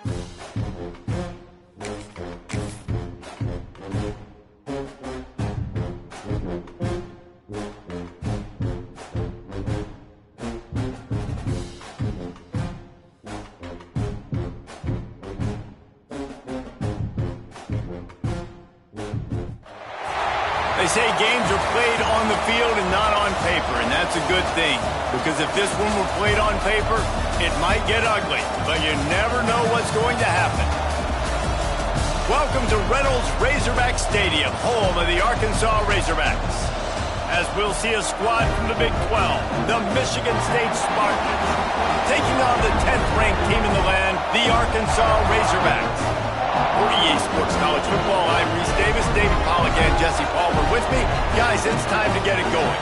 They say games are played on the field and not on paper, and that's a good thing. Because if this one were played on paper, it might get ugly, but you never know what's going to happen. Welcome to Reynolds Razorback Stadium, home of the Arkansas Razorbacks. As we'll see a squad from the Big 12, the Michigan State Spartans, taking on the 10th-ranked team in the land, the Arkansas Razorbacks. For EA Sports College Football, I'm Reese Davis, David Pollack, and Jesse Palmer with me. Guys, it's time to get it going.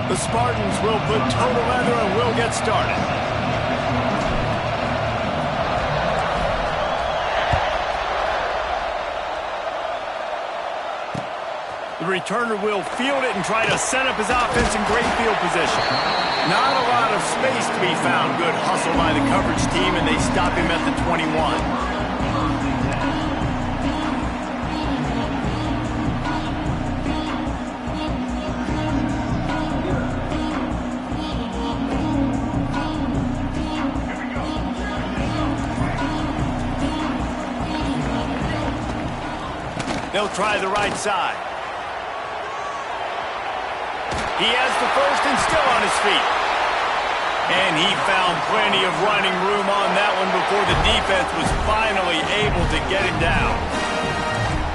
The Spartans will put toe to leather and we'll get started. The returner will field it and try to set up his offense in great field position. Not a lot of space to be found. Good hustle by the coverage team, and they stop him at the 21. They'll try the right side. He has the first and still on his feet. And he found plenty of running room on that one before the defense was finally able to get him down.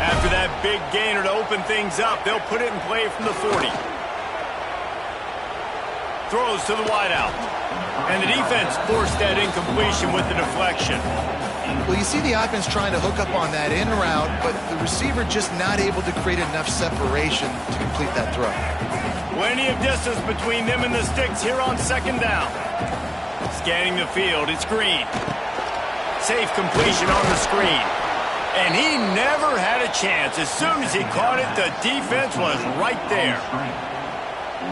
After that big gainer to open things up, they'll put it in play from the 40. Throws to the wideout. And the defense forced that incompletion with the deflection. Well, you see the offense trying to hook up on that in route, but the receiver just not able to create enough separation to complete that throw. Plenty of distance between them and the sticks here on second down. Scanning the field, it's Green. Safe completion on the screen. And he never had a chance. As soon as he caught it, the defense was right there.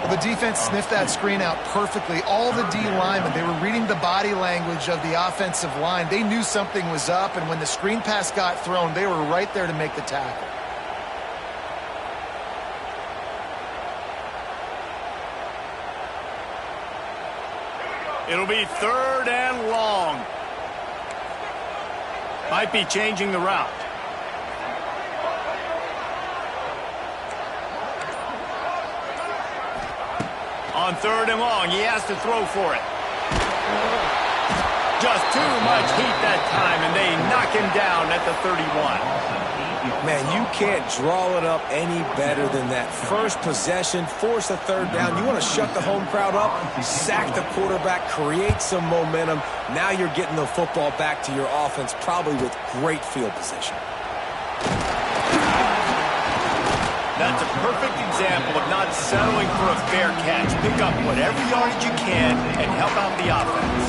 Well, the defense sniffed that screen out perfectly. All the D linemen, they were reading the body language of the offensive line. They knew something was up, and when the screen pass got thrown, they were right there to make the tackle. It'll be third and long. Might be changing the route. On third and long, he has to throw for it. Just too much heat that time, and they knock him down at the 31. Man, you can't draw it up any better than that. First possession, force a third down. You want to shut the home crowd up, sack the quarterback, create some momentum. Now you're getting the football back to your offense, probably with great field position. That's a perfect example of not settling for a fair catch. Pick up whatever yardage you can and help out the offense.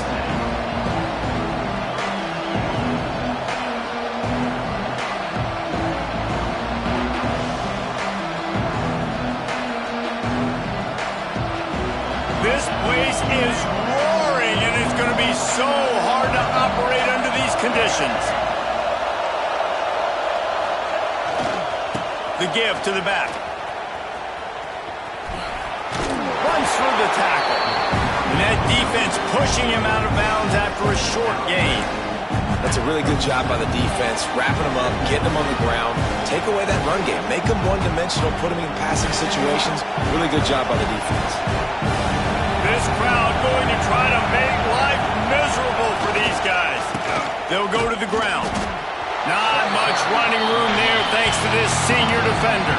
This place is roaring, and it's going to be so hard to operate under these conditions. The give to the back. Runs through the tackle. And that defense pushing him out of bounds after a short gain. That's a really good job by the defense, wrapping him up, getting him on the ground. Take away that run game. Make him one-dimensional, put him in passing situations. Really good job by the defense. This crowd going to try to make life miserable for these guys. They'll go to the ground. Not much running room there thanks to this senior defender.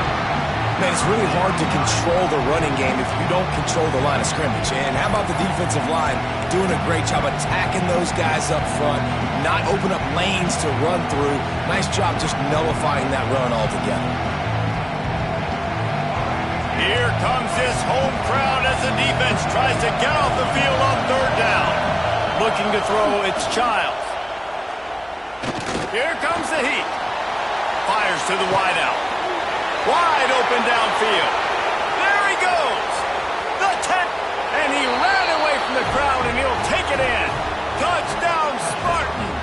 Man, it's really hard to control the running game if you don't control the line of scrimmage. And how about the defensive line doing a great job attacking those guys up front, not open up lanes to run through. Nice job just nullifying that run altogether. Here comes this home crowd as the defense tries to get off the field on third down. Looking to throw, it's Childs. Here comes the heat. Fires to the wideout. Wide open downfield. There he goes. The 10. And he ran away from the crowd, and he'll take it in. Touchdown, Spartans.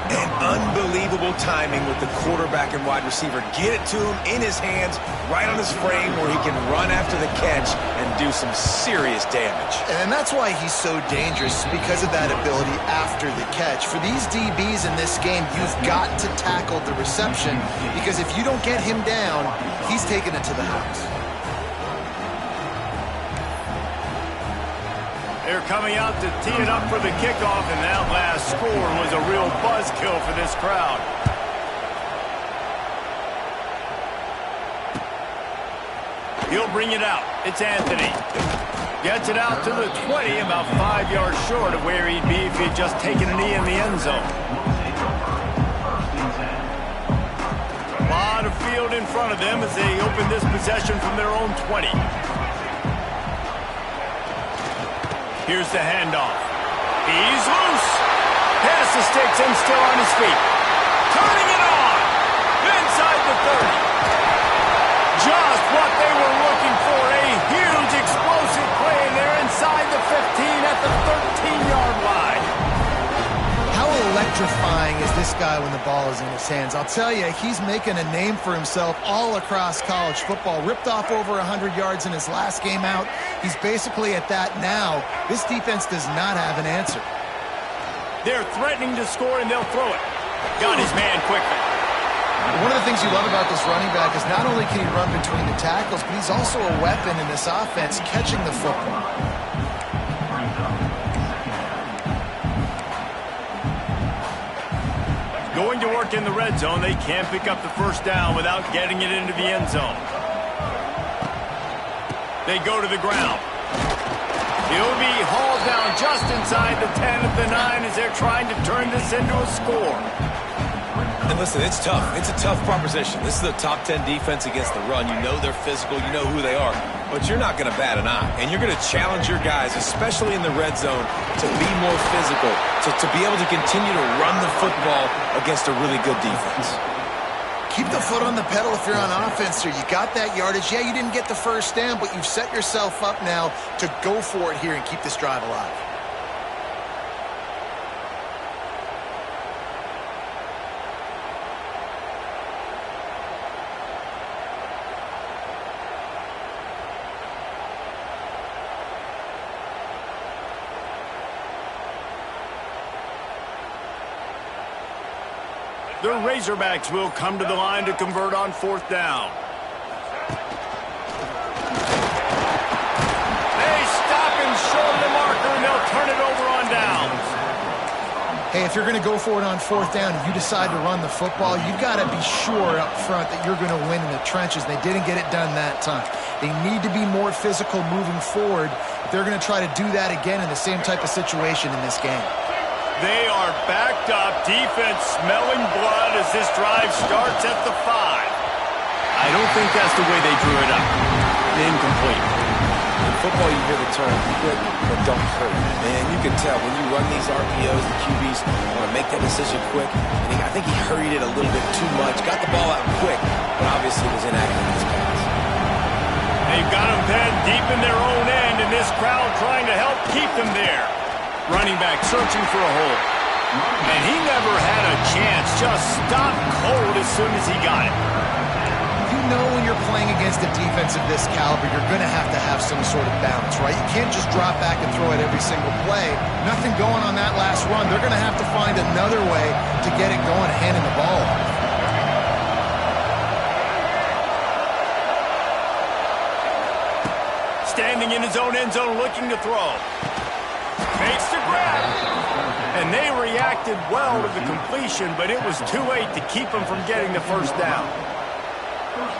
And unbelievable timing with the quarterback and wide receiver. Get it to him in his hands, right on his frame where he can run after the catch and do some serious damage. And that's why he's so dangerous, because of that ability after the catch. For these DBs in this game, you've got to tackle the reception, because if you don't get him down, he's taking it to the house. They're coming out to tee it up for the kickoff, and that last score was a real buzzkill for this crowd. He'll bring it out. It's Anthony. Gets it out to the 20, about 5 yards short of where he'd be if he'd just taken a knee in the end zone. A lot of field in front of them as they open this possession from their own 20. Here's the handoff. He's loose. Pass the sticks and still on his feet. Turning it on. Inside the 30. Just what they were looking for. A huge explosive play, and they're inside the 15 at the 13-yard line. How electrifying is this guy when the ball is in his hands? I'll tell you, he's making a name for himself all across college football. Ripped off over 100 yards in his last game out. He's basically at that now. This defense does not have an answer. They're threatening to score, and they'll throw it. Got his man quickly. One of the things you love about this running back is not only can he run between the tackles, but he's also a weapon in this offense catching the football. Going to work in the red zone. They can't pick up the first down without getting it into the end zone. They go to the ground. He'll be hauled down just inside the 10 of the 9 as they're trying to turn this into a score. And listen, it's tough. It's a tough proposition. This is a top 10 defense against the run. You know they're physical. You know who they are. But you're not going to bat an eye. And you're going to challenge your guys, especially in the red zone, to be more physical, to be able to continue to run the football against a really good defense. Keep the foot on the pedal if you're on offense here. You got that yardage. Yeah, you didn't get the first down, but you've set yourself up now to go for it here and keep this drive alive. The Razorbacks will come to the line to convert on fourth down. They stop him short of the marker, and they'll turn it over on downs. Hey, if you're going to go for it on fourth down and you decide to run the football, you've got to be sure up front that you're going to win in the trenches. They didn't get it done that time. They need to be more physical moving forward if they're going to try to do that again in the same type of situation in this game. They are backed up, defense smelling blood as this drive starts at the 5. I don't think that's the way they drew it up. Incomplete. In football, you hear the term, quit but don't hurt. Man, you can tell when you run these RPOs, the QBs want to make that decision quick. And I think he hurried it a little bit too much, got the ball out quick, but obviously was inaccurate in his pass. They've got him pinned deep in their own end, and this crowd trying to help keep them there. Running back searching for a hole. And he never had a chance. Just stopped cold as soon as he got it. You know when you're playing against a defense of this caliber, you're going to have some sort of balance, right? You can't just drop back and throw it every single play. Nothing going on that last run. They're going to have to find another way to get it going, handing the ball off. Standing in his own end zone looking to throw. Makes the grab. And they reacted well to the completion, but it was too late to keep them from getting the first down.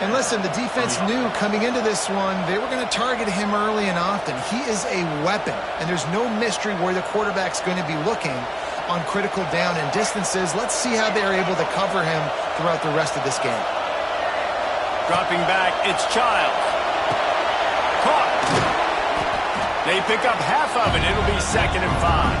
And listen, the defense knew coming into this one, they were going to target him early and often. He is a weapon, and there's no mystery where the quarterback's going to be looking on critical down and distances. Let's see how they're able to cover him throughout the rest of this game. Dropping back, it's Childs. Caught. They pick up half of it. It'll be 2nd and 5.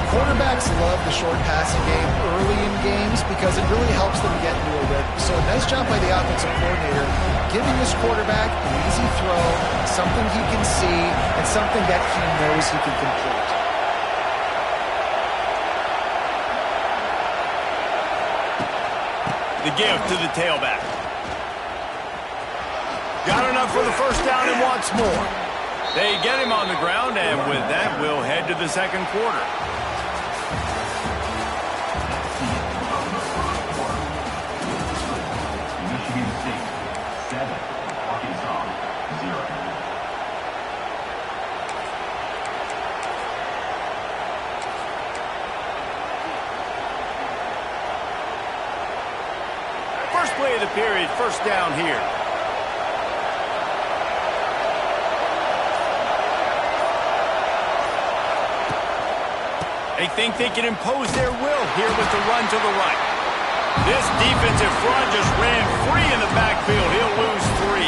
Quarterbacks love the short passing game early in games because it really helps them get into a rhythm. So a nice job by the offensive coordinator, giving this quarterback an easy throw, something he can see, and something that he knows he can complete. The give to the tailback. Got enough for the first down and wants more. They get him on the ground, and with that, we'll head to the second quarter. First play of the period, first down here. They think they can impose their will here with the run to the right. This defensive front just ran free in the backfield. He'll lose 3.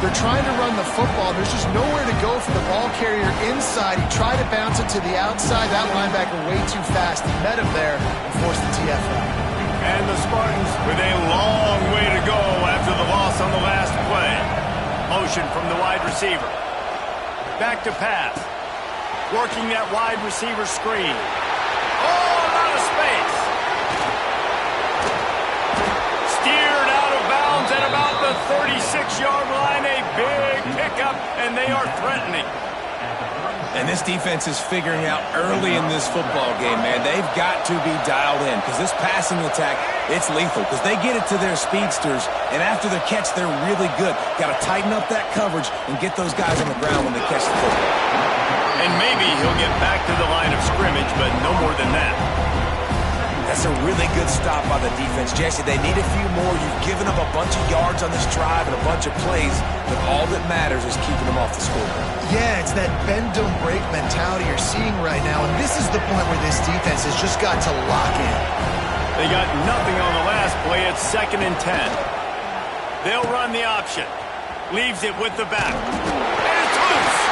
They're trying to run the football. There's just nowhere to go for the ball carrier inside. He tried to bounce it to the outside. That linebacker way too fast. He met him there and forced the TFL. And the Spartans with a long way to go after the loss on the last play. Motion from the wide receiver. Back to pass. Working that wide receiver screen. Oh, out of space. Steered out of bounds at about the 36-yard line. A big pickup, and they are threatening. And this defense is figuring out early in this football game, man. They've got to be dialed in because this passing attack, it's lethal because they get it to their speedsters, and after the catch, they're really good. Got to tighten up that coverage and get those guys on the ground when they catch the football. And maybe he'll get back to the line of scrimmage, but no more than that. That's a really good stop by the defense. Jesse, they need a few more. You've given up a bunch of yards on this drive and a bunch of plays, but all that matters is keeping them off the scoreboard. Yeah, it's that bend, don't break mentality you're seeing right now, and this is the point where this defense has just got to lock in. They got nothing on the last play. It's 2nd and 10. They'll run the option. Leaves it with the back. And it's loose.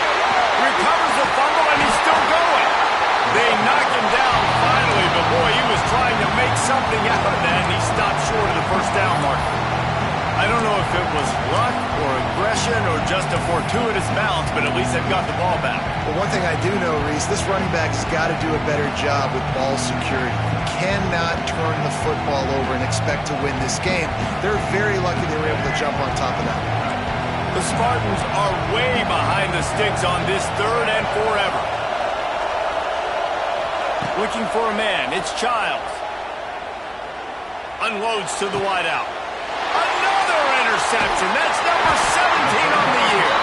Recovers the fumble, and he's still going. They knock him down finally, but boy, he was trying to make something out of that, and he stopped short of the first down marker. I don't know if it was luck or aggression or just a fortuitous bounce, but at least they've got the ball back. Well, one thing I do know, Reese, this running back has got to do a better job with ball security. You cannot turn the football over and expect to win this game. They're very lucky they were able to jump on top of that. The Spartans are way behind the sticks on this 3rd and forever. Looking for a man. It's Childs. Unloads to the wideout. Another interception. That's number 17 on the year.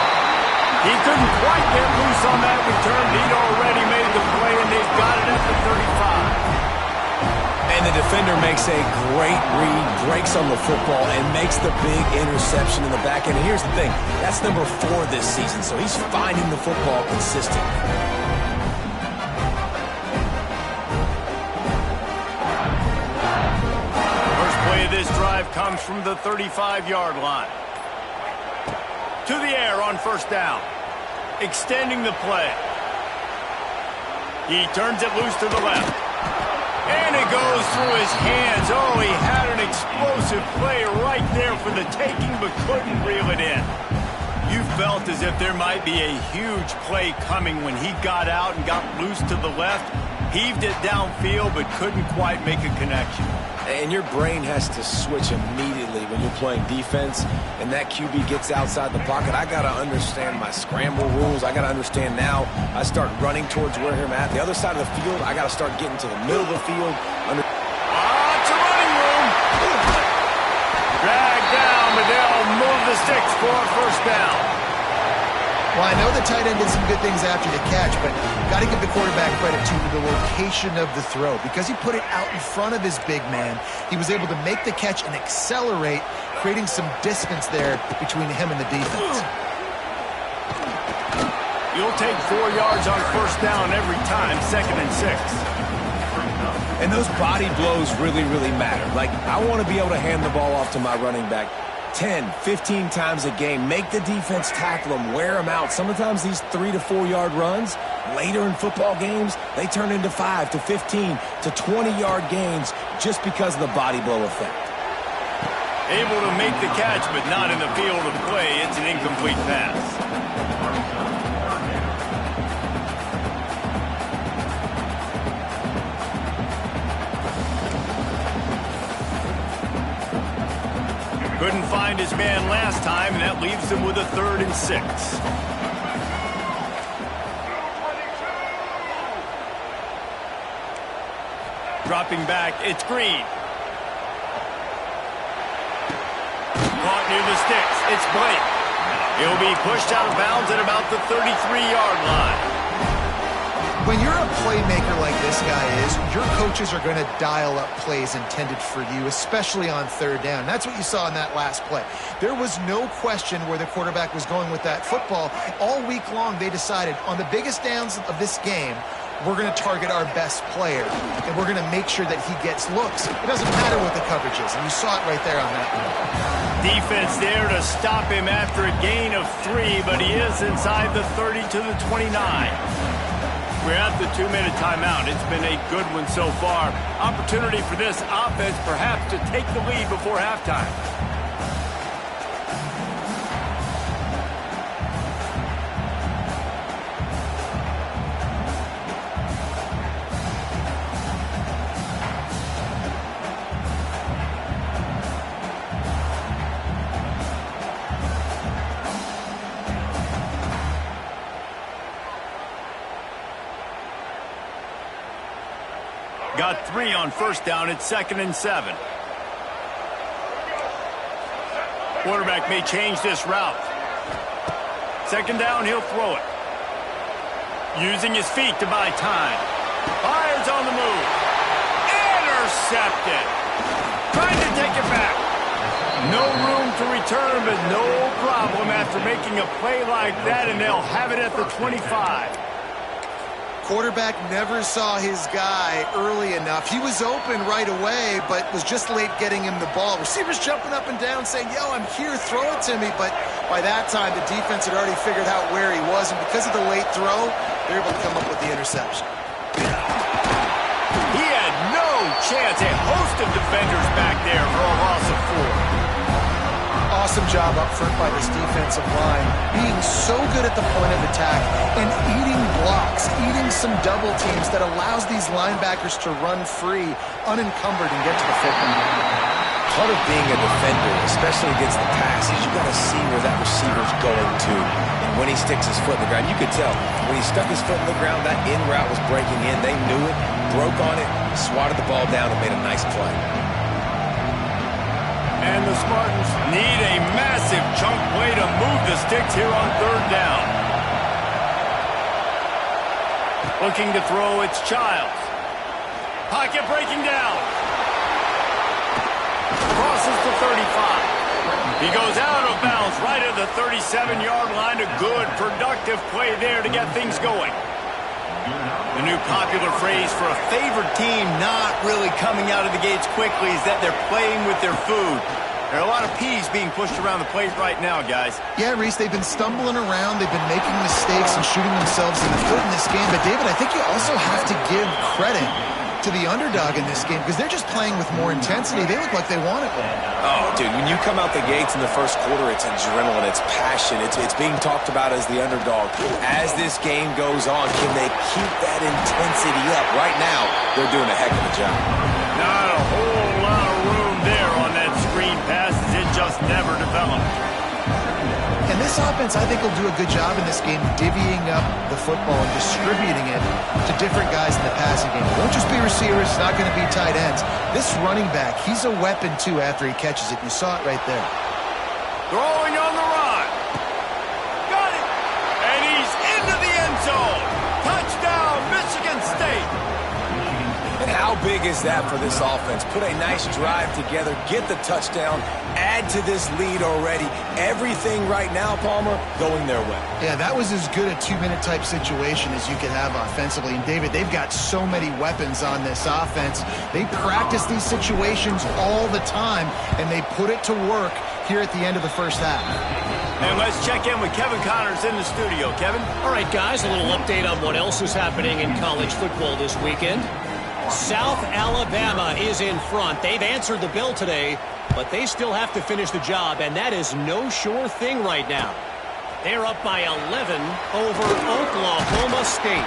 He couldn't quite get loose on that return. He'd already made the play, and they've got it at the 35. And the defender makes a great read, breaks on the football, and makes the big interception in the back end. And here's the thing. That's number 4 this season, so he's finding the football consistently. This drive comes from the 35-yard line. To the air on first down. Extending the play. He turns it loose to the left. And it goes through his hands. Oh, he had an explosive play right there for the taking, but couldn't reel it in. You felt as if there might be a huge play coming when he got out and got loose to the left. Heaved it downfield, but couldn't quite make a connection. And your brain has to switch immediately when you're playing defense and that QB gets outside the pocket. I got to understand my scramble rules. I got to understand now I start running towards where I'm at. The other side of the field, I got to start getting to the middle of the field. It's a running room. Dragged down, but they'll move the sticks for a first down. Well, I know the tight end did some good things after the catch, but got to give the quarterback credit to the location of the throw. Because he put it out in front of his big man, he was able to make the catch and accelerate, creating some distance there between him and the defense. You'll take 4 yards on first down every time, 2nd and 6. And those body blows really, really matter. Like, I want to be able to hand the ball off to my running back 10, 15 times a game. Make the defense tackle them, wear them out. Sometimes these 3 to 4 yard runs, later in football games, they turn into 5 to 15 to 20-yard gains just because of the body blow effect. Able to make the catch, but not in the field of play. It's an incomplete pass. Couldn't find his man last time, and that leaves him with a 3rd and 6. Dropping back, it's Green. Caught near the sticks, it's Blake. He'll be pushed out of bounds at about the 33-yard line. When you're a playmaker like this guy is, your coaches are going to dial up plays intended for you, especially on 3rd down. That's what you saw in that last play. There was no question where the quarterback was going with that football. All week long, they decided on the biggest downs of this game, we're going to target our best player, and we're going to make sure that he gets looks. It doesn't matter what the coverage is, and you saw it right there on that one. Defense there to stop him after a gain of 3, but he is inside the 30 to the 29. We're at the 2-minute timeout. It's been a good one so far. Opportunity for this offense perhaps to take the lead before halftime. Got 3 on first down. It's 2nd and 7. Quarterback may change this route. 2nd down, he'll throw it. Using his feet to buy time. Fires on the move. Intercepted. Trying to take it back. No room to return, but no problem after making a play like that, and they'll have it at the 25. Quarterback never saw his guy early enough. He was open right away, but was just late getting him the ball. Receivers jumping up and down saying, yo, I'm here, throw it to me. But by that time, the defense had already figured out where he was, and because of the late throw, they were able to come up with the interception. He had no chance. A host of defenders back there for a loss of 4. Awesome job up front by this defensive line, being so good at the point of attack and eating blocks, eating some double teams that allows these linebackers to run free, unencumbered, and get to the football. Part of being a defender, especially against the pass, is you got to see where that receiver's going to. And when he sticks his foot in the ground, you could tell when he stuck his foot in the ground, that in route was breaking in. They knew it, broke on it, swatted the ball down, and made a nice play. And the Spartans need a massive chunk play to move the sticks here on 3rd down. Looking to throw, it's Childs. Pocket breaking down. Crosses the 35. He goes out of bounds right at the 37-yard line. A good, productive play there to get things going. The new popular phrase for a favored team not really coming out of the gates quickly is that they're playing with their food. There are a lot of peas being pushed around the plate right now, guys. Yeah, Reese, they've been stumbling around. They've been making mistakes and shooting themselves in the foot in this game. But, David, I think you also have to give credit to the underdog in this game because they're just playing with more intensity. They look like they want it. Oh, dude, when you come out the gates in the first quarter, it's adrenaline, it's passion, it's being talked about as the underdog. As this game goes on, can they keep that intensity up? Right now, they're doing a heck of a job. Not a whole lot of room there on that screen pass as it just never developed. And this offense, I think, will do a good job in this game divvying up the football and distributing it to different guys in the passing game. It won't just be receivers. It's not going to be tight ends. This running back, he's a weapon, too, after he catches it. You saw it right there. Throwing on the run. Got it. How big is that for this offense? Put a nice drive together, get the touchdown, add to this lead already. Everything right now, Palmer, going their way. Yeah, that was as good a two-minute type situation as you could have offensively. And, David, they've got so many weapons on this offense. They practice these situations all the time, and they put it to work here at the end of the first half. And let's check in with Kevin Connors in the studio. Kevin? All right, guys, a little update on what else is happening in college football this weekend. South Alabama is in front. They've answered the bell today, but they still have to finish the job, and that is no sure thing right now. They're up by 11 over Oklahoma State.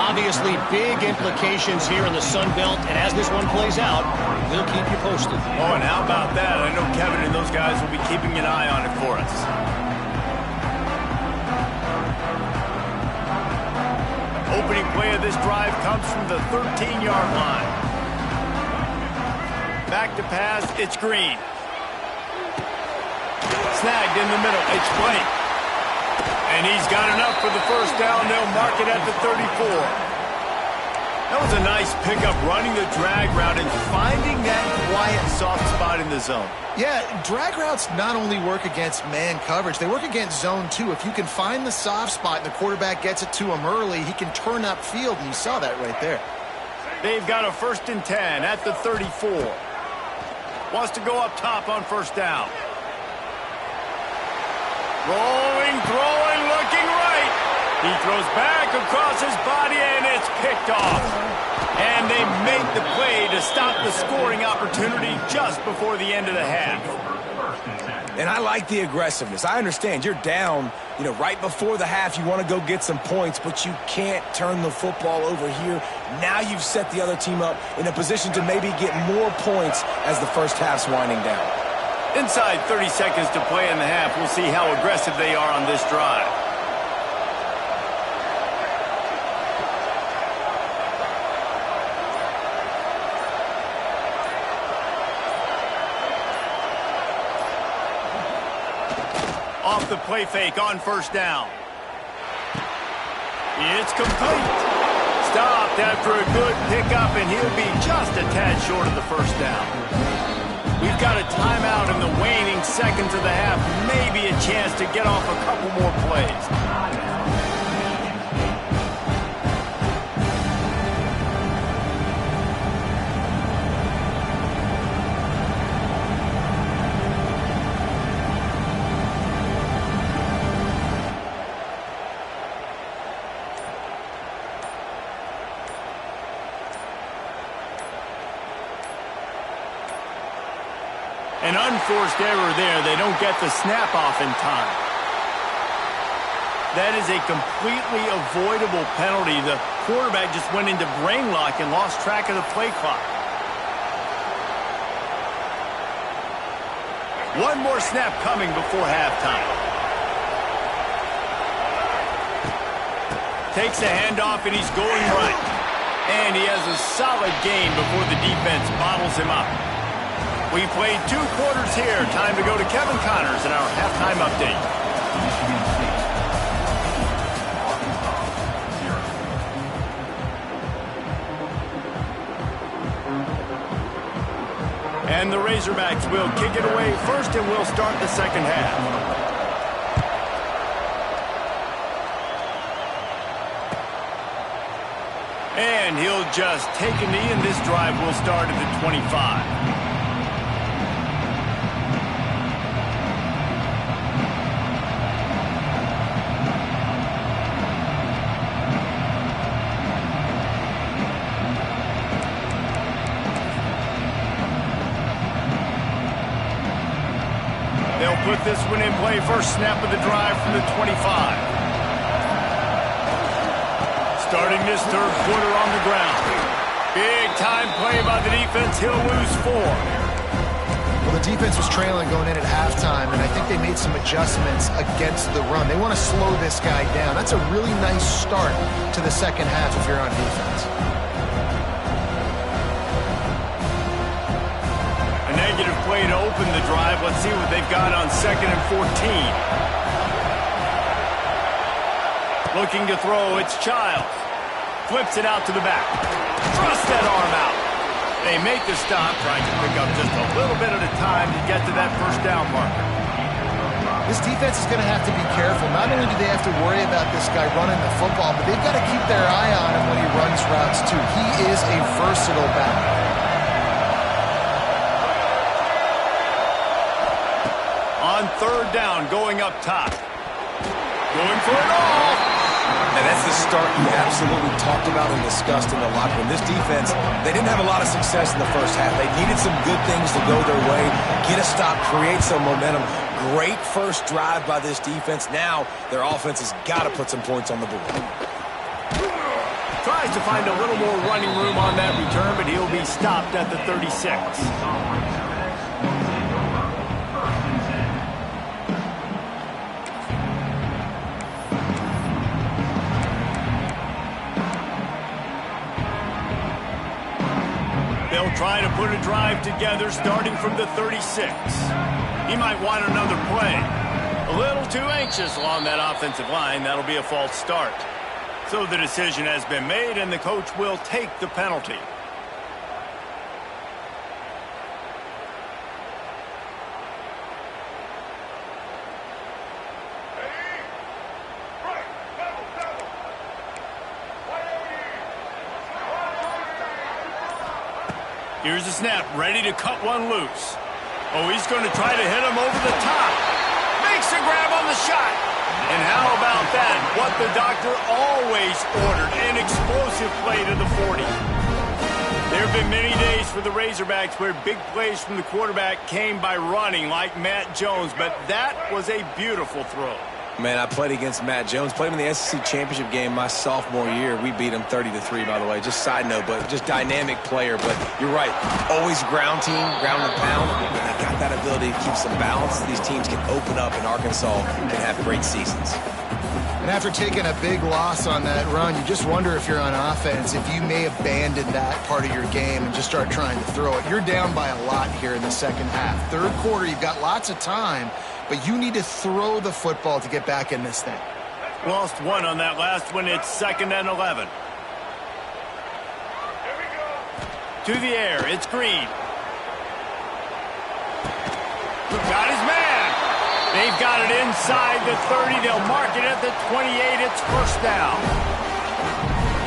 Obviously, big implications here in the Sun Belt, and as this one plays out, we'll keep you posted. Oh, and how about that? I know Kevin and those guys will be keeping an eye on it for us. Opening play of this drive comes from the 13-yard line. Back to pass, it's Green. Snagged in the middle, it's Blake. And he's got enough for the first down. They'll mark it at the 34. That was a nice pickup, running the drag route and finding that quiet, soft spot in the zone. Yeah, drag routes not only work against man coverage, they work against zone too. If you can find the soft spot and the quarterback gets it to him early, he can turn upfield, and you saw that right there. They've got a 1st and 10 at the 34. Wants to go up top on first down. Rolling, throwing, looking right. He throws back across his body, and it's picked off. And they make the play to stop the scoring opportunity just before the end of the half. And I like the aggressiveness. I understand you're down, right before the half. You want to go get some points, but you can't turn the football over here. Now you've set the other team up in a position to maybe get more points as the first half's winding down. Inside 30 seconds to play in the half. We'll see how aggressive they are on this drive. Off the play fake on first down. It's complete. Stopped after a good pickup, and he'll be just a tad short of the first down. We've got a timeout in the waning seconds of the half. Maybe a chance to get off a couple more plays. An unforced error there. They don't get the snap off in time. That is a completely avoidable penalty. The quarterback just went into brain lock and lost track of the play clock. One more snap coming before halftime. Takes the handoff, and he's going right. And he has a solid gain before the defense bottles him up. We played 2 quarters here. Time to go to Kevin Connors in our halftime update. And the Razorbacks will kick it away first, and we'll start the second half. And he'll just take a knee, and this drive will start at the 25. They'll put this one in play. First snap of the drive from the 25. Starting this third quarter on the ground. Big time play by the defense. He'll lose 4. Well, the defense was trailing going in at halftime, and I think they made some adjustments against the run. They want to slow this guy down. That's a really nice start to the second half if you're on defense. A negative play to open the drive. Let's see what they've got on 2nd and 14. Looking to throw, it's Childs. Flips it out to the back. Thrust that arm out. They make the stop, trying to pick up just a little bit at a time to get to that first down marker. This defense is going to have to be careful. Not only do they have to worry about this guy running the football, but they've got to keep their eye on him when he runs routes, too. He is a versatile back. On third down, going up top. Going for it all. And that's the start you absolutely talked about and discussed in the locker room. This defense, they didn't have a lot of success in the first half. They needed some good things to go their way, get a stop, create some momentum. Great first drive by this defense. Now their offense has got to put some points on the board. Tries to find a little more running room on that return, but he'll be stopped at the 36. They'll try to put a drive together starting from the 36. He might want another play. A little too anxious along that offensive line. That'll be a false start. So the decision has been made, and the coach will take the penalty. Here's the snap, ready to cut one loose. Oh, he's going to try to hit him over the top. Makes a grab on the shot. And how about that? What the doctor always ordered, an explosive play to the 40. There have been many days for the Razorbacks where big plays from the quarterback came by running like Matt Jones, but that was a beautiful throw. Man, I played against Matt Jones. Played him in the SEC championship game my sophomore year. We beat him 30-3, by the way. Just side note, but just dynamic player. But you're right. Always ground team, ground and pound. And they got that ability to keep some balance. These teams can open up in Arkansas and have great seasons. And after taking a big loss on that run, you just wonder if you're on offense, if you may abandon that part of your game and just start trying to throw it. You're down by a lot here in the second half. Third quarter, you've got lots of time, but you need to throw the football to get back in this thing. Lost one on that last one. It's 2nd and 11. To the air. It's Green. Got his man. They've got it inside the 30. They'll mark it at the 28. It's first down.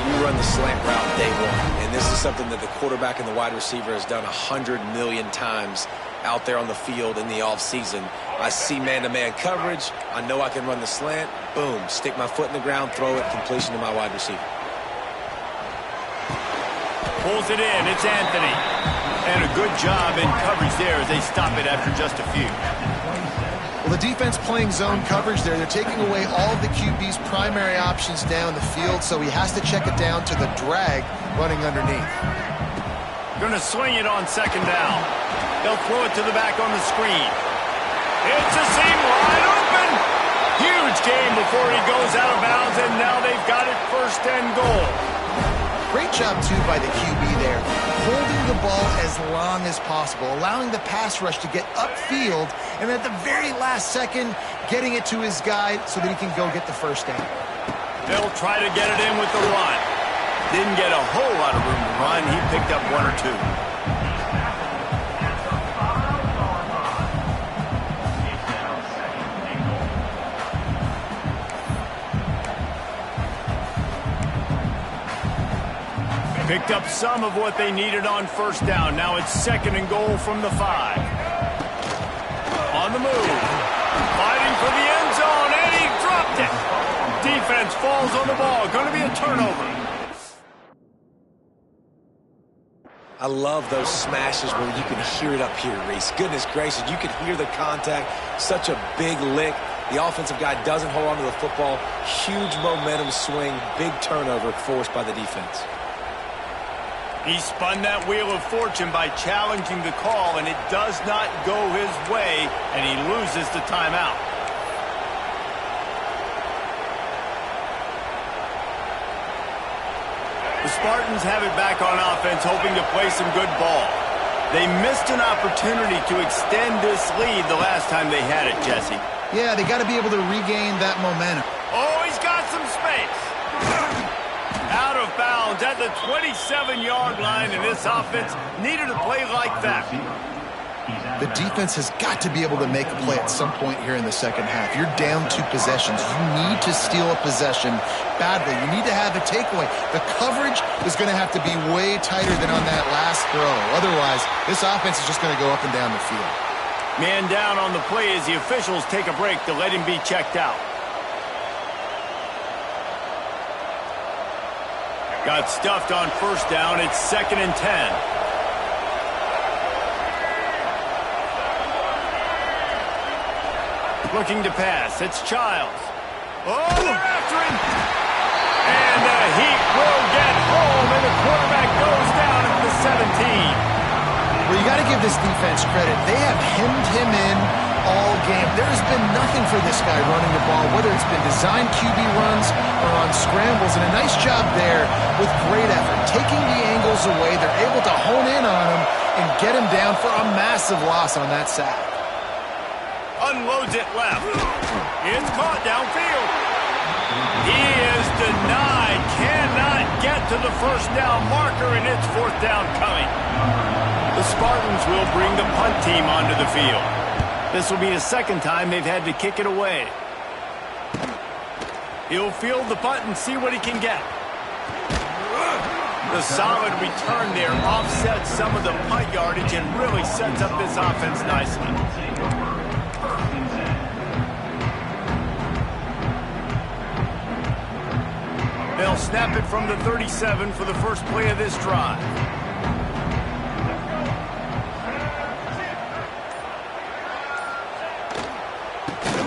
You run the slant route day one, and this is something that the quarterback and the wide receiver has done 100 million times out there on the field in the offseason. I see man-to-man coverage. I know I can run the slant. Boom. Stick my foot in the ground, throw it, completion to my wide receiver. Pulls it in. It's Anthony. And a good job in coverage there as they stop it after just a few. Well, the defense playing zone coverage there. They're taking away all of the QB's primary options down the field, so he has to check it down to the drag running underneath. Going to swing it on 2nd down. They'll throw it to the back on the screen. It's a seam wide open. Huge game before he goes out of bounds, and now they've got it 1st and goal. Great job, too, by the QB there. Holding the ball as long as possible, allowing the pass rush to get upfield, and at the very last second, getting it to his guy so that he can go get the first down. They'll try to get it in with the run. Didn't get a whole lot of room to run. He picked up 1 or 2. Picked up some of what they needed on 1st down. Now it's 2nd and goal from the 5. On the move. Fighting for the end zone, and he dropped it. Defense falls on the ball. Going to be a turnover. I love those smashes where you can hear it up here, Reese. Goodness gracious, you can hear the contact. Such a big lick. The offensive guy doesn't hold on to the football. Huge momentum swing. Big turnover forced by the defense. He spun that wheel of fortune by challenging the call, and it does not go his way, and he loses the timeout. The Spartans have it back on offense, hoping to play some good ball. They missed an opportunity to extend this lead the last time they had it, Jesse. Yeah, they got to be able to regain that momentum. Oh, he's got some space. Out of bounds at the 27-yard line, and this offense needed a play like that. The defense has got to be able to make a play at some point here in the second half. You're down 2 possessions. You need to steal a possession badly. You need to have a takeaway. The coverage is going to have to be way tighter than on that last throw. Otherwise, this offense is just going to go up and down the field. Man down on the play as the officials take a break to let him be checked out. Got stuffed on first down. It's 2nd and 10. Looking to pass. It's Childs. Oh, they're after him. And the Heat will get home, and the quarterback goes down at the 17. Well, you got to give this defense credit. They have hemmed him in all game. There has been nothing for this guy running the ball, whether it's been designed QB runs or on scrambles, and a nice job there with great effort. Taking the angles away, they're able to hone in on him and get him down for a massive loss on that sack. Unloads it left. It's caught downfield. He is denied. Cannot get to the first down marker, and it's 4th down coming. The Spartans will bring the punt team onto the field. This will be the 2nd time they've had to kick it away. He'll field the punt and see what he can get. The solid return there offsets some of the punt yardage and really sets up this offense nicely. They'll snap it from the 37 for the first play of this drive.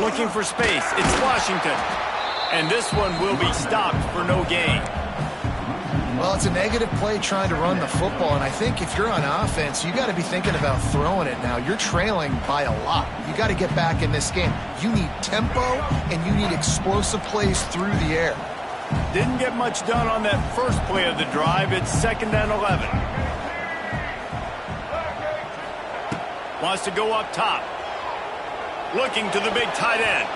Looking for space. It's Washington. And this one will be stopped for no gain. Well, it's a negative play trying to run the football, and I think if you're on offense, you got to be thinking about throwing it now. You're trailing by a lot. You got to get back in this game. You need tempo, and you need explosive plays through the air. Didn't get much done on that first play of the drive. It's 2nd and 11. Wants to go up top. Looking to the big tight end.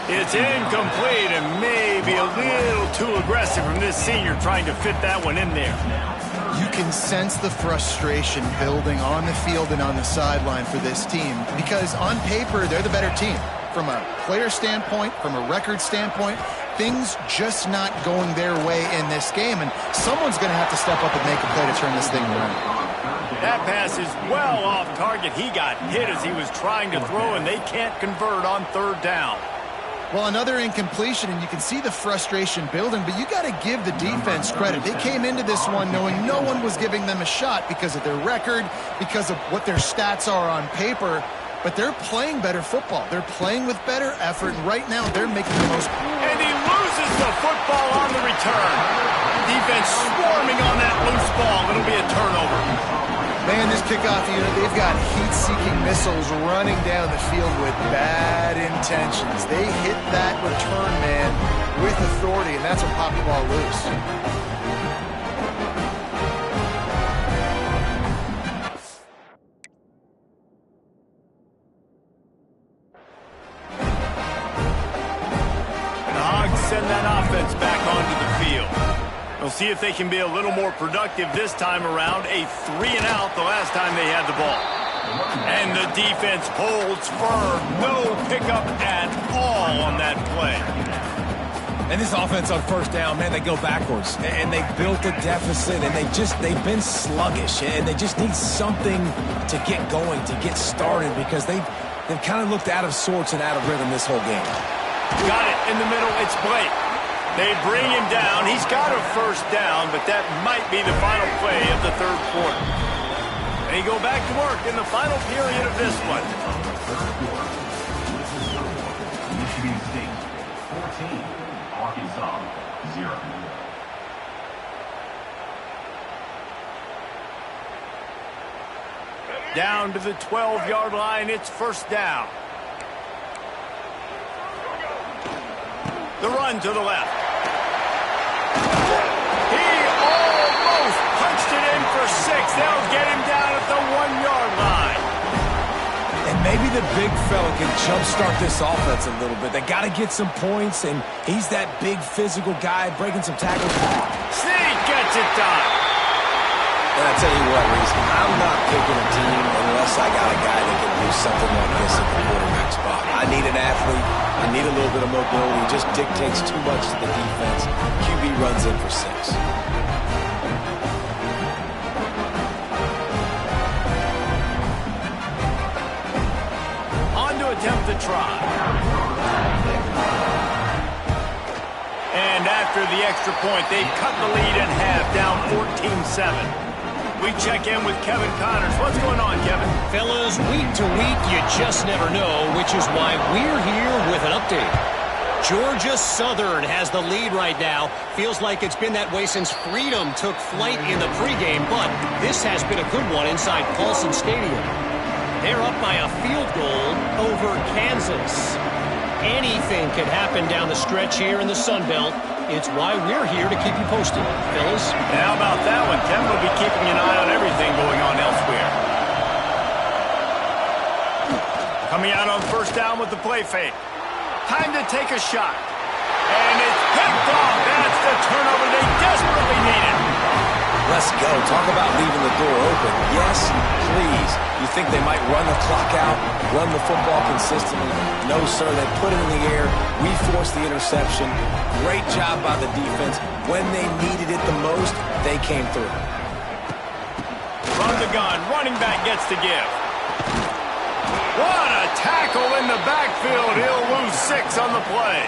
It's incomplete and maybe a little too aggressive from this senior trying to fit that one in there. You can sense the frustration building on the field and on the sideline for this team because on paper, they're the better team. From a player standpoint, from a record standpoint, things just not going their way in this game, and someone's going to have to step up and make a play to turn this thing around. That pass is well off target. He got hit as he was trying to throw, and they can't convert on 3rd down. Well, another incompletion, and you can see the frustration building, but you got to give the defense credit. They came into this one knowing no one was giving them a shot because of their record, because of what their stats are on paper, but they're playing better football. They're playing with better effort, and right now they're making the most. And he loses the football on the return. Defense swarming on that loose ball. It'll be a turnover. Man, this kickoff unit, they've got heat-seeking missiles running down the field with bad intentions. They hit that return man with authority, and that's what popped the ball loose. The Hogs send that offense back onto the field. We'll see if they can be a little more productive this time around. A 3-and-out the last time they had the ball. And the defense holds firm. No pickup at all on that play. And this offense on first down, man, they go backwards. And they built a deficit, and they've been sluggish. And they just need something to get going, to get started, because they've kind of looked out of sorts and out of rhythm this whole game. Got it in the middle. It's Blake. They bring him down. He's got a first down, but that might be the final play of the 3rd quarter. They go back to work in the final period of this one. Michigan State 14, Arkansas 0. Down to the 12-yard line. It's 1st down. The run to the left. He almost punched it in for 6. They'll get him down at the 1-yard line. And maybe the big fella can jumpstart this offense a little bit. They got to get some points, and he's that big physical guy breaking some tackles. Sneak gets it done. And I tell you what, Reese, I'm not picking a team unless I got a guy that can do something like this at the quarterback spot. I need an athlete. I need a little bit of mobility. It just dictates too much to the defense. QB runs in for 6. Attempt to try. And after the extra point, they cut the lead in half, down 14-7. We check in with Kevin Connors. What's going on, Kevin? Fellas, week to week, you just never know, which is why we're here with an update. Georgia Southern has the lead right now. Feels like it's been that way since Freedom took flight in the pregame, but this has been a good one inside Paulson Stadium. They're up by a field goal over Kansas. Anything can happen down the stretch here in the Sun Belt. It's why we're here to keep you posted, fellas. How about that one? Kevin will be keeping an eye on everything going on elsewhere. Coming out on first down with the play fake. Time to take a shot. And it's picked off. That's the turnover they desperately needed. Let's go. Talk about leaving the door open. Yes, please. You think they might run the clock out, run the football consistently? No, sir. They put it in the air. We forced the interception. Great job by the defense. When they needed it the most, they came through. From the gun, running back gets to give. What a tackle in the backfield. He'll lose 6 on the play.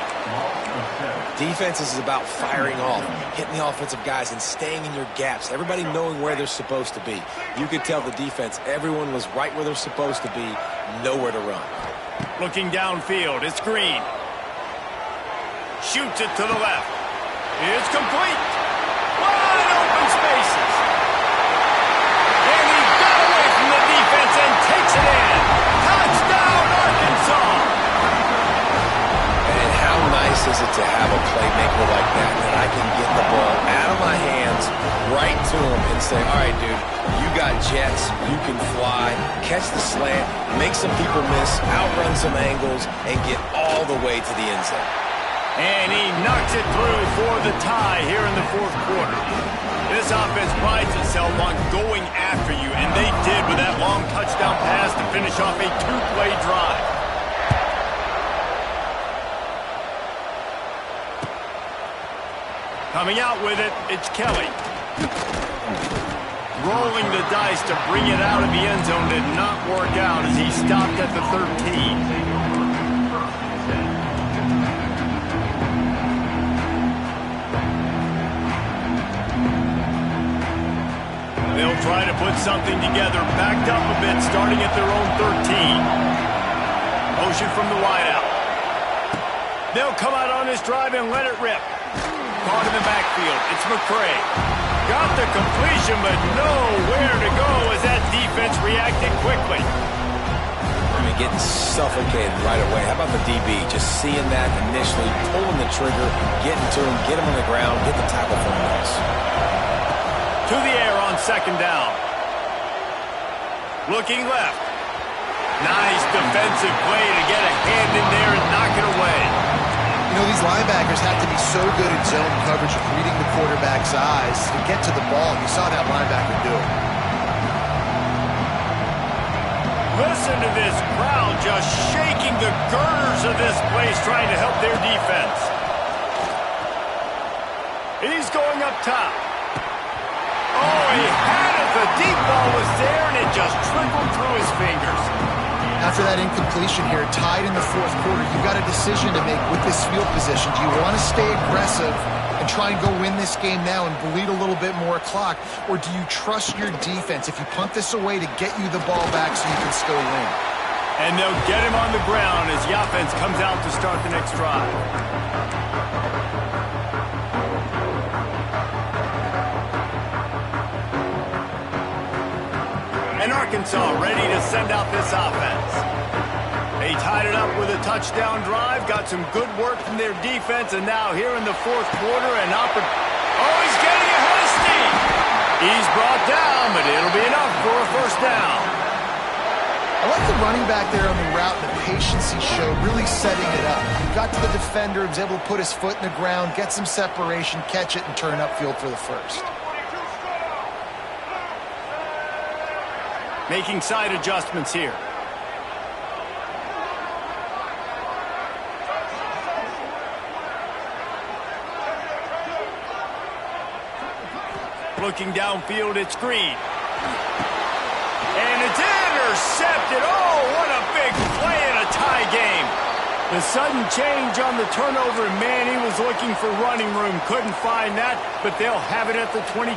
Defense is about firing off, hitting the offensive guys, and staying in your gaps. Everybody knowing where they're supposed to be. You could tell the defense, everyone was right where they're supposed to be, nowhere to run. Looking downfield, it's Green. Shoots it to the left. It's complete. Wide open spaces. And he got away from the defense and takes it in. Touchdown, Arkansas. And how nice is it to have a playmaker like that I can get the ball out of my hands right to him and say, all right, dude, you got jets, you can fly, catch the slant, make some people miss, outrun some angles, and get all the way to the end zone. And he knocks it through for the tie here in the fourth quarter. This offense prides itself on going after you, and they did with that long touchdown pass to finish off a 2-play drive. Coming out with it, it's Kelly. Rolling the dice to bring it out of the end zone did not work out as he stopped at the 13. They'll try to put something together, backed up a bit, starting at their own 13. Motion from the wideout. They'll come out on this drive and let it rip. Caught in the backfield. It's McCray. Got the completion, but nowhere to go as that defense reacted quickly. I mean, getting suffocated right away. How about the DB? Just seeing that initially, pulling the trigger, getting to him, get him on the ground, get the tackle from him else. To the air on second down. Looking left. Nice defensive play to get a hand in there and knock it away. You know, these linebackers have to be so good at zone coverage of reading the quarterback's eyes to get to the ball. You saw that linebacker do it. Listen to this crowd just shaking the girders of this place trying to help their defense. He's going up top. Oh, he had it. The deep ball was there, and it just trickled through his fingers. After that incompletion here, tied in the fourth quarter, you've got a decision to make with this field position. Do you want to stay aggressive and try and go win this game now and bleed a little bit more clock? Or do you trust your defense if you punt this away to get you the ball back so you can still win? And they'll get him on the ground as the offense comes out to start the next drive. And Arkansas ready to send out this offense. They tied it up with a touchdown drive, got some good work from their defense, and now here in the fourth quarter, he's getting ahead of steam. He's brought down, but it'll be enough for a first down. I like the running back there on the route and the patience he showed, really setting it up. He got to the defender, he was able to put his foot in the ground, get some separation, catch it, and turn upfield for the first. Making side adjustments here. Looking downfield, it's Green. And it's intercepted. Oh, what a big play in a tie game. The sudden change on the turnover, and man, he was looking for running room. Couldn't find that, but they'll have it at the 22.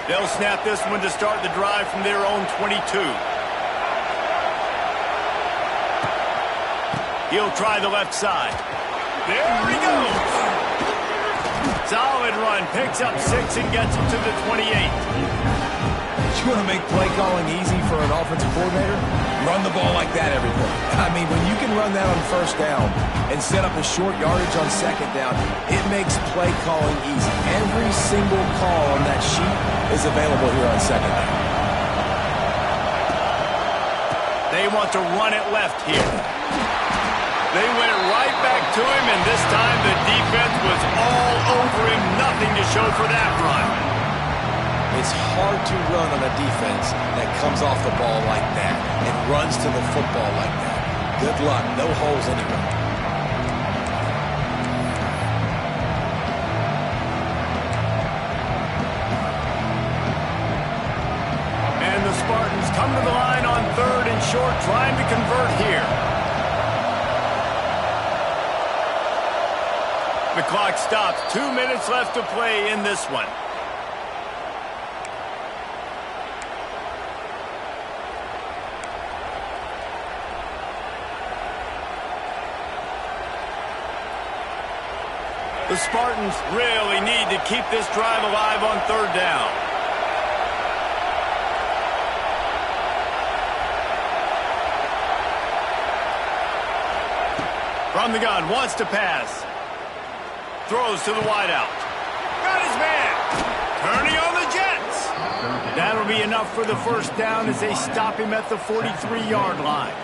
They'll snap this one to start the drive from their own 22. He'll try the left side. There he goes. Solid run. Picks up 6 and gets it to the 28. You want to make play calling easy for an offensive coordinator? Run the ball like that every play. I mean, when you can run that on first down and set up a short yardage on second down, it makes play calling easy. Every single call on that sheet is available here on second down. They want to run it left here. They went right back to him, and this time the defense was all over him. Nothing to show for that run. It's hard to run on a defense that comes off the ball like that and runs to the football like that. Good luck. No holes anywhere. And the Spartans come to the line on 3rd and short, trying to convert here. The clock stops. 2 minutes left to play in this one. The Spartans really need to keep this drive alive on 3rd down. From the gun, wants to pass. Throws to the wideout. Got his man. Turning on the Jets. That'll be enough for the first down as they stop him at the 43-yard line.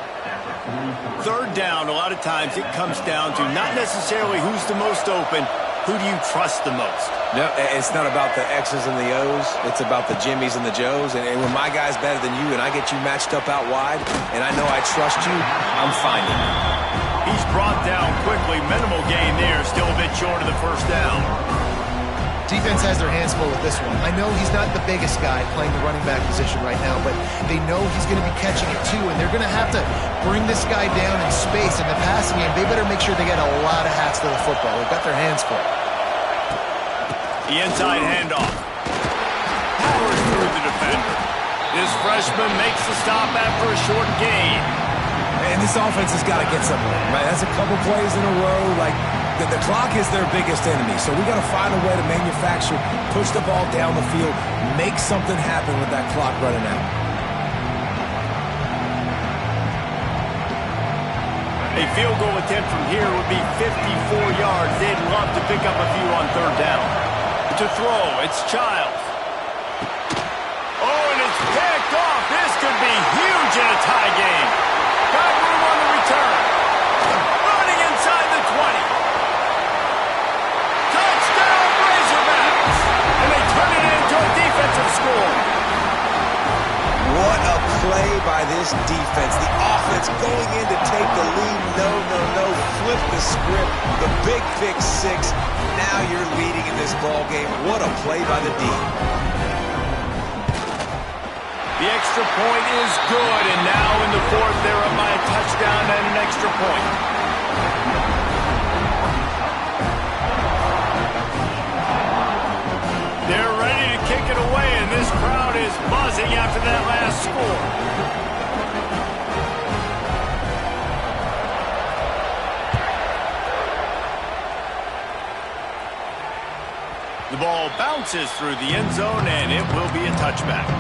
3rd down, a lot of times it comes down to not necessarily who's the most open, who do you trust the most? No, it's not about the X's and the O's. It's about the Jimmies and the Joes. And when my guy's better than you and I get you matched up out wide and I know I trust you, I'm finding you. He's brought down quickly. Minimal gain there. Still a bit short of the first down. Defense has their hands full with this one. I know he's not the biggest guy playing the running back position right now, but they know he's going to be catching it too, and they're going to have to bring this guy down in space in the passing game. They better make sure they get a lot of hats to the football. They've got their hands full. The inside handoff. Powers through the defender. This freshman makes the stop after a short gain. And this offense has got to get somewhere, right? That's a couple plays in a row. Like, the clock is their biggest enemy. So we got to find a way to manufacture, push the ball down the field, make something happen with that clock running out. A field goal attempt from here would be 54 yards. They'd love to pick up a few on 3rd down. To throw, it's Childs. Oh, and it's picked off. This could be huge in a tie game. Got room on the return. Running inside the 20. Touchdown, Razorbacks. And they turn it into a defensive score. What a play by this defense. The offense going in to take the lead. No. Flip the script. The big pick 6. Now you're leading in this ball game. What a play by the D. The extra point is good, and now in the 4th, they're up by a touchdown and an extra point. They're ready to kick it away, and this crowd is buzzing after that last score. The ball bounces through the end zone, and it will be a touchback.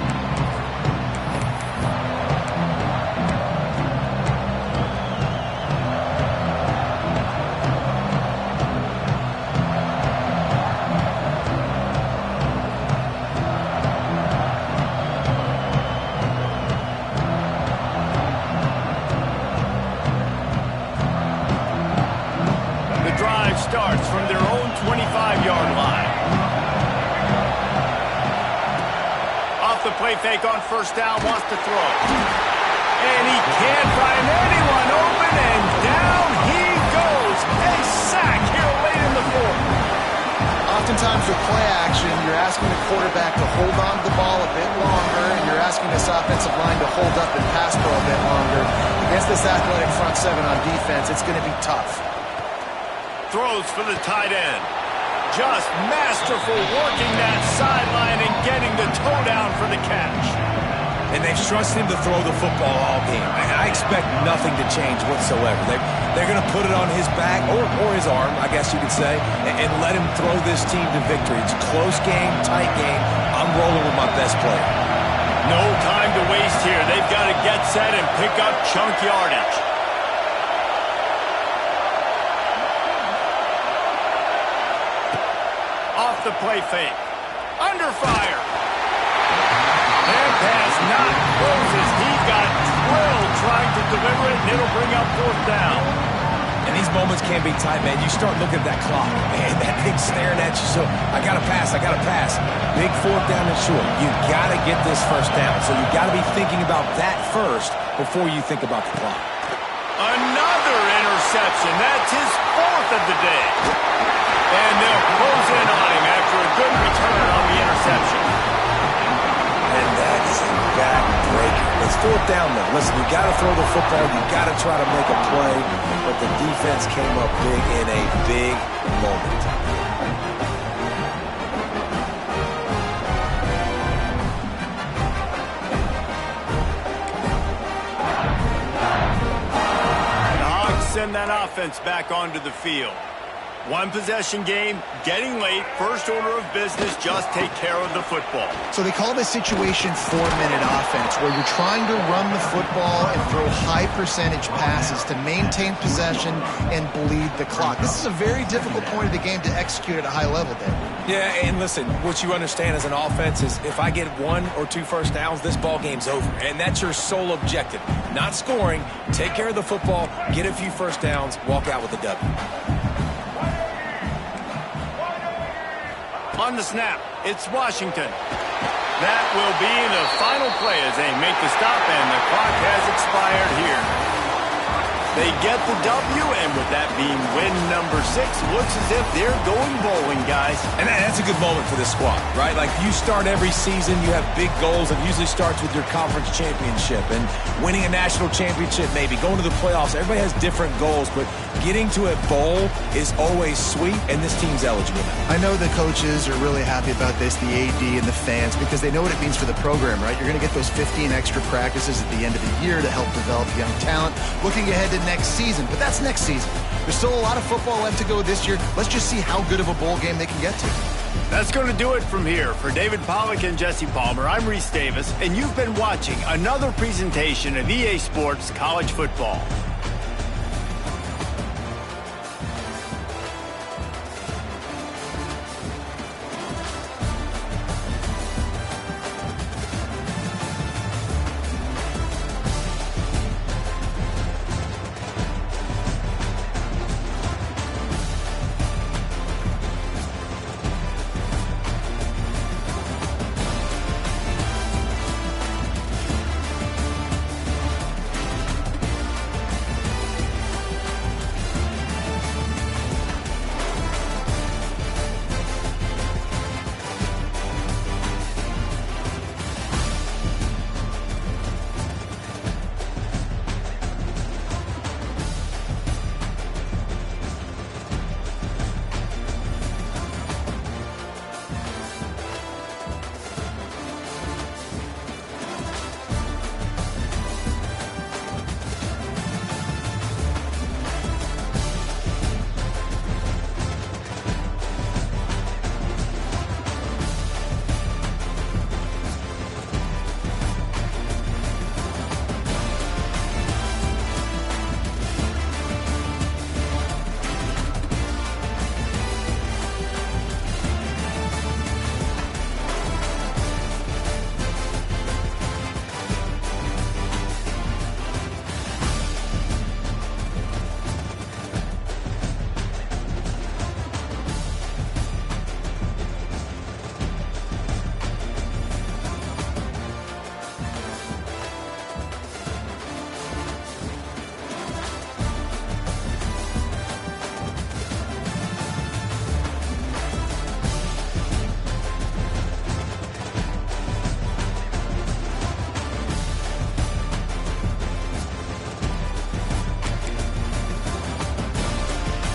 on first down, wants to throw. And he can't find anyone open, and down he goes. A sack here late in the fourth. Oftentimes with play action, you're asking the quarterback to hold on to the ball a bit longer, and you're asking this offensive line to hold up and pass pro a bit longer. Against this athletic front seven on defense, it's going to be tough. Throws for the tight end. Just masterful working that sideline and getting the toe down for the catch. And they've trusted him to throw the football all game. I expect nothing to change whatsoever. They're going to put it on his back, or his arm, I guess you could say, and let him throw this team to victory. It's a close game, tight game. I'm rolling with my best player. No time to waste here. They've got to get set and pick up chunk yardage. Off the play fake. Under fire. That pass not closes. He got drilled trying to deliver it, and it'll bring up fourth down. And these moments can be tight, man. You start looking at that clock. Man, that thing's staring at you. So I got to pass. Big fourth down and short. You got to get this first down. So you got to be thinking about that first before you think about the clock. Another interception. That's his fourth of the day. And they'll close in on him after a good return on the interception. And that is a back-breaker. It's fourth down, though. Listen, you got to throw the football. You got to try to make a play. But the defense came up big in a big moment. The Hogs send that offense back onto the field. One possession game, getting late, first order of business, just take care of the football. So they call this situation 4-minute offense, where you're trying to run the football and throw high percentage passes to maintain possession and bleed the clock. This is a very difficult point of the game to execute at a high level, Dave. Yeah, and listen, what you understand as an offense is if I get 1 or 2 first downs, this ball game's over. And that's your sole objective. Not scoring, take care of the football, get a few first downs, walk out with a W. On the snap, it's Washington. That will be the final play as they make the stop, and the clock has expired here. They get the W, and with that being win number 6, looks as if they're going bowling, guys. And that's a good moment for this squad, right? Like, you start every season, you have big goals. It usually starts with your conference championship and winning a national championship, maybe going to the playoffs. Everybody has different goals, but getting to a bowl is always sweet, and this team's eligible now. I know the coaches are really happy about this, the AD and the fans, because they know what it means for the program, right? You're going to get those 15 extra practices at the end of the year to help develop young talent. Looking ahead to next season, but that's next season. There's still a lot of football left to go this year. Let's just see how good of a bowl game they can get to. That's going to do it from here. For David Pollack and Jesse Palmer, I'm Reese Davis, and you've been watching another presentation of EA Sports College Football.